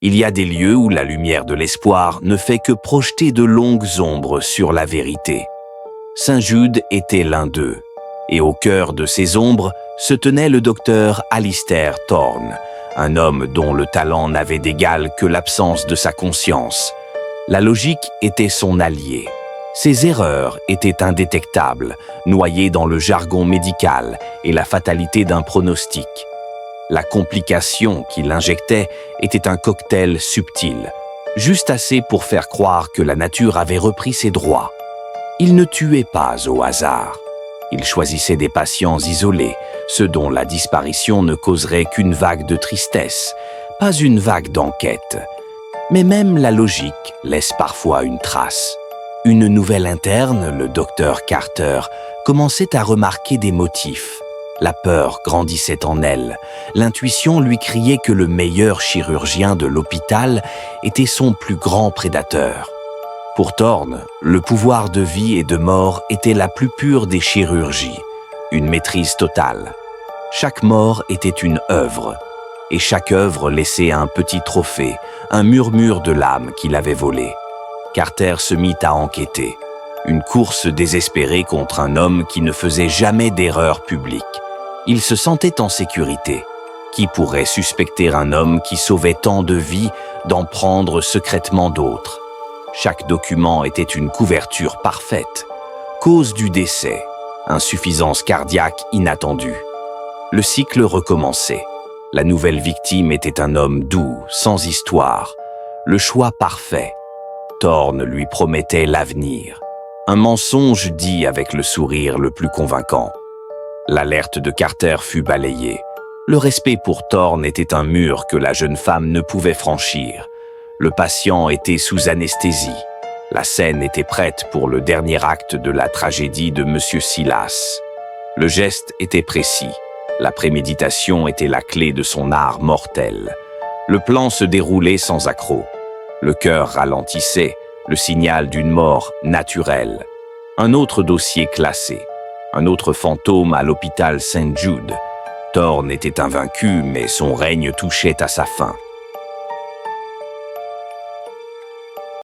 Il y a des lieux où la lumière de l'espoir ne fait que projeter de longues ombres sur la vérité. Saint-Jude était l'un d'eux, et au cœur de ces ombres se tenait le docteur Alistair Thorne, un homme dont le talent n'avait d'égal que l'absence de sa conscience. La logique était son allié. Ses erreurs étaient indétectables, noyées dans le jargon médical et la fatalité d'un pronostic. La complication qu'il injectait était un cocktail subtil, juste assez pour faire croire que la nature avait repris ses droits. Il ne tuait pas au hasard. Il choisissait des patients isolés, ceux dont la disparition ne causerait qu'une vague de tristesse, pas une vague d'enquête. Mais même la logique laisse parfois une trace. Une nouvelle interne, le docteur Carter, commençait à remarquer des motifs. La peur grandissait en elle. L'intuition lui criait que le meilleur chirurgien de l'hôpital était son plus grand prédateur. Pour Thorne, le pouvoir de vie et de mort était la plus pure des chirurgies, une maîtrise totale. Chaque mort était une œuvre, et chaque œuvre laissait un petit trophée, un murmure de l'âme qu'il avait volé. Carter se mit à enquêter. Une course désespérée contre un homme qui ne faisait jamais d'erreur publique. Il se sentait en sécurité. Qui pourrait suspecter un homme qui sauvait tant de vies d'en prendre secrètement d'autres? Chaque document était une couverture parfaite. Cause du décès, insuffisance cardiaque inattendue. Le cycle recommençait. La nouvelle victime était un homme doux, sans histoire. Le choix parfait. Thorne lui promettait l'avenir. Un mensonge dit avec le sourire le plus convaincant. L'alerte de Carter fut balayée. Le respect pour Thorne était un mur que la jeune femme ne pouvait franchir. Le patient était sous anesthésie. La scène était prête pour le dernier acte de la tragédie de Monsieur Silas. Le geste était précis. La préméditation était la clé de son art mortel. Le plan se déroulait sans accroc. Le cœur ralentissait, le signal d'une mort naturelle. Un autre dossier classé. Un autre fantôme à l'hôpital Saint-Jude. Thorne était invaincu, mais son règne touchait à sa fin.